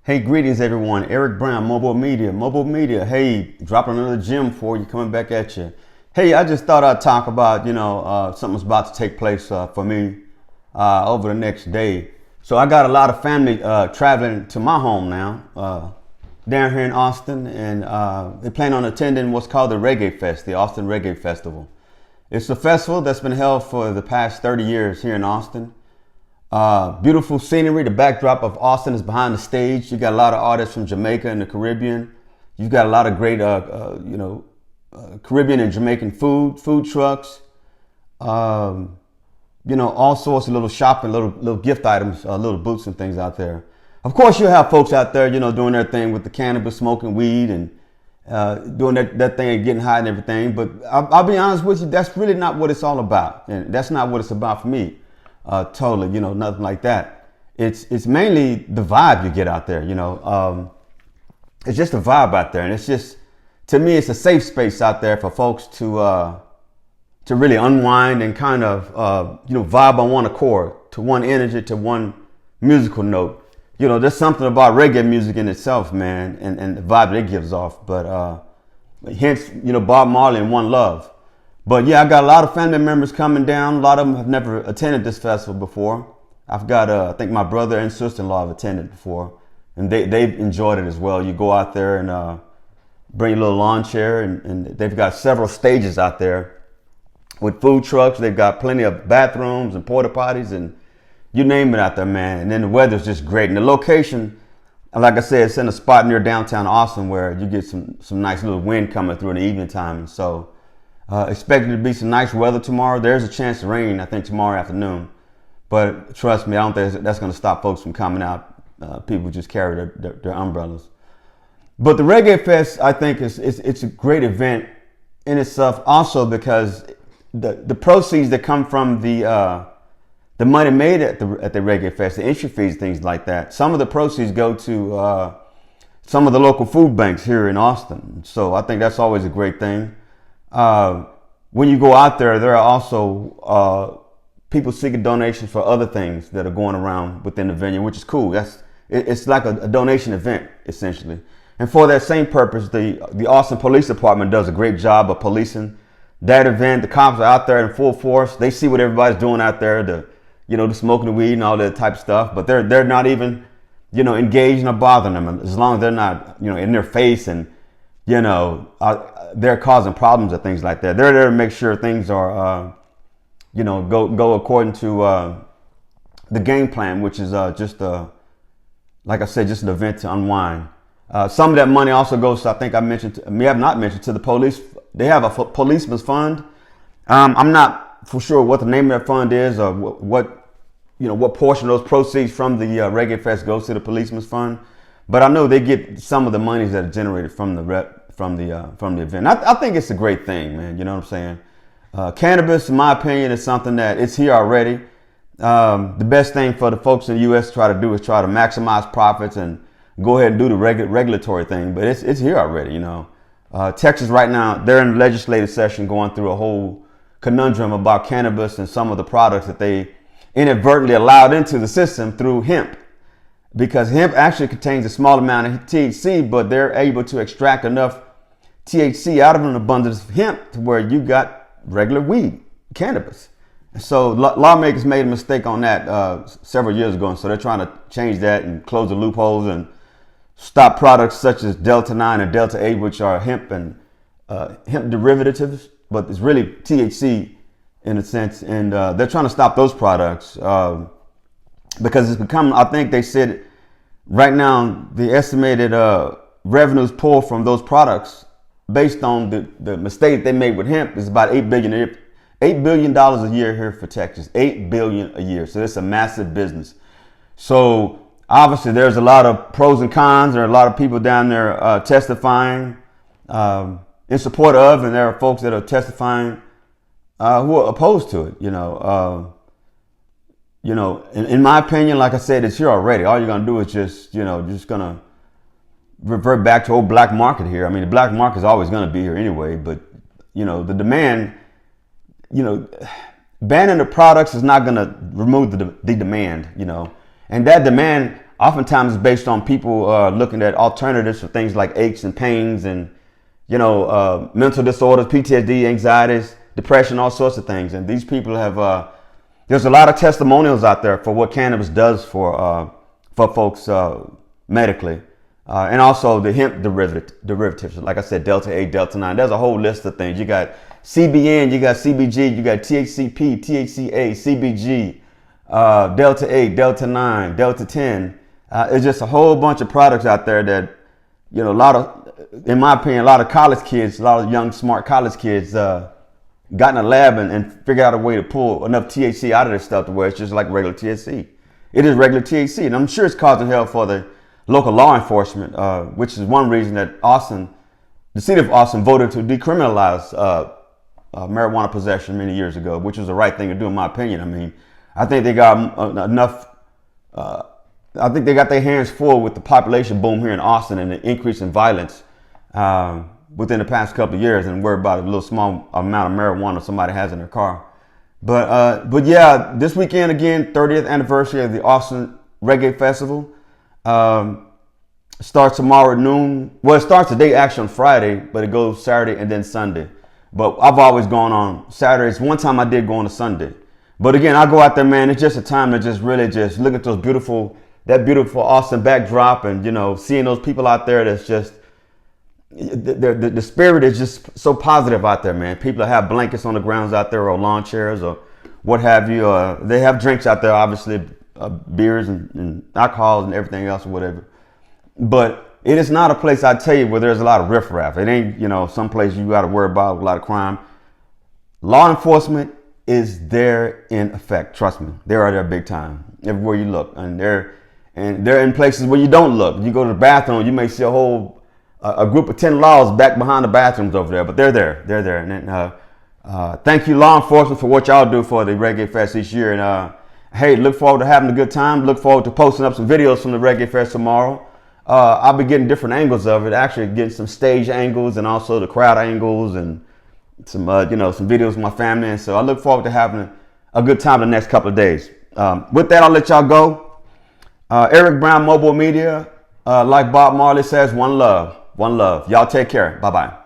Hey, greetings everyone. Eric Brown, MOBO-Media. MOBO-Media, hey, dropping another gem for you, coming back at you. Hey, I just thought I'd talk about, something's about to take place for me over the next day. So I got a lot of family traveling to my home now, down here in Austin, and they plan on attending what's called the Reggae Fest, the Austin Reggae Festival. It's a festival that's been held for the past 30 years here in Austin. Beautiful scenery. The backdrop of Austin is behind the stage. You got a lot of artists from Jamaica and the Caribbean. You've got a lot of great, Caribbean and Jamaican food trucks. All sorts of little shopping, little gift items, little booths and things out there. Of course, you'll have folks out there, doing their thing with the cannabis, smoking weed, and doing that thing and getting high and everything. But I'll be honest with you, that's really not what it's all about, and that's not what it's about for me. Totally, nothing like that. It's mainly the vibe you get out there, it's just a vibe out there. And it's just, to me, it's a safe space out there for folks to really unwind and kind of, vibe on one accord, to one energy, to one musical note. There's something about reggae music in itself, man, and the vibe that it gives off. But hence, Bob Marley and One Love. But yeah, I got a lot of family members coming down. A lot of them have never attended this festival before. I've got, I think my brother and sister-in-law have attended before, and they've enjoyed it as well. You go out there and bring a little lawn chair, and they've got several stages out there with food trucks. They've got plenty of bathrooms and porta potties, and you name it out there, man. And then the weather's just great. And the location, like I said, it's in a spot near downtown Austin where you get some nice little wind coming through in the evening time. And so expected to be some nice weather tomorrow. There's a chance of rain, I think, tomorrow afternoon. But trust me, I don't think that's going to stop folks from coming out. People just carry their umbrellas. But the Reggae Fest, I think, it's a great event in itself, also because the proceeds that come from the money made at the Reggae Fest, the entry fees, things like that, some of the proceeds go to some of the local food banks here in Austin. So I think that's always a great thing. When you go out there, there are also people seeking donations for other things that are going around within the venue, which is cool. It's like a donation event, essentially. And for that same purpose, the Austin Police Department does a great job of policing that event. The cops are out there in full force. They see what everybody's doing out there, the smoking the weed and all that type of stuff. But they're not even, engaging or bothering them, as long as they're not, in their face and, they're causing problems or things like that. They're there to make sure things are, go according to the game plan, which is like I said, just an event to unwind. Some of that money also goes to, I think I have not mentioned, to the police. They have a policeman's fund. I'm not for sure what the name of that fund is, or what portion of those proceeds from the Reggae Fest goes to the policeman's fund. But I know they get some of the monies that are generated from the event. I think it's a great thing, man. You know what I'm saying? Cannabis, in my opinion, is something that it's here already. The best thing for the folks in the U.S. to try to do is try to maximize profits and go ahead and do the regulatory thing. But it's here already, Texas right now, they're in the legislative session going through a whole conundrum about cannabis and some of the products that they inadvertently allowed into the system through hemp. Because hemp actually contains a small amount of THC, but they're able to extract enough THC out of an abundance of hemp to where you got regular weed, cannabis. So lawmakers made a mistake on that several years ago, and so they're trying to change that and close the loopholes and stop products such as Delta 9 and Delta 8, which are hemp and hemp derivatives, but it's really THC in a sense, and they're trying to stop those products because it's become, I think they said right now, the estimated revenues pulled from those products based on the mistake they made with hemp is about $8 billion a year here for Texas. $8 billion a year. So it's a massive business. So obviously there's a lot of pros and cons. There are a lot of people down there testifying in support of, and there are folks that are testifying who are opposed to it. In my opinion, like I said, it's here already. All you're gonna do is just gonna revert back to old black market here. I mean, the black market is always gonna be here anyway, but the demand, banning the products is not gonna remove the demand, and that demand oftentimes it's based on people looking at alternatives for things like aches and pains and, mental disorders, PTSD, anxieties, depression, all sorts of things. And these people have, there's a lot of testimonials out there for what cannabis does for folks medically. And also the hemp derivatives, like I said, Delta 8, Delta 9. There's a whole list of things. You got CBN, you got CBG, you got THCP, THCA, CBG, Delta 8, Delta 9, Delta 10. It's just a whole bunch of products out there that, a lot of, in my opinion, a lot of college kids, a lot of young, smart college kids got in a lab and figured out a way to pull enough THC out of this stuff to where it's just like regular THC. It is regular THC, and I'm sure it's causing hell for the local law enforcement, which is one reason that the city of Austin voted to decriminalize marijuana possession many years ago, which was the right thing to do in my opinion. I mean, I think they got enough, I think they got their hands full with the population boom here in Austin and the increase in violence within the past couple of years, and worry about a little small amount of marijuana somebody has in their car. But yeah, this weekend again, 30th anniversary of the Austin Reggae Festival. Starts tomorrow at noon. Well, it starts today actually on Friday, but it goes Saturday and then Sunday. But I've always gone on Saturdays. One time I did go on a Sunday. But again, I go out there, man. It's just a time to just really just look at that beautiful Austin backdrop, and seeing those people out there. That's just the spirit is just so positive out there, man. People have blankets on the grounds out there, or lawn chairs, or what have you. They have drinks out there, obviously. Beers and alcohols and everything else or whatever. But it is not a place, I tell you, where there's a lot of riffraff. It ain't, some place you got to worry about a lot of crime. Law enforcement is there in effect. Trust me, they are there big time everywhere you look, and they're in places where you don't look. You go to the bathroom, you may see a group of 10 laws back behind the bathrooms over there, but they're there. And thank you, law enforcement, for what y'all do for the Reggae Fest each year. And hey, look forward to having a good time. Look forward to posting up some videos from the Reggae Fest tomorrow. I'll be getting different angles of it, actually getting some stage angles and also the crowd angles and some, some videos of my family. And so I look forward to having a good time the next couple of days. With that, I'll let y'all go. Eric Brown, MOBO-Media. Like Bob Marley says, one love. Y'all take care. Bye-bye.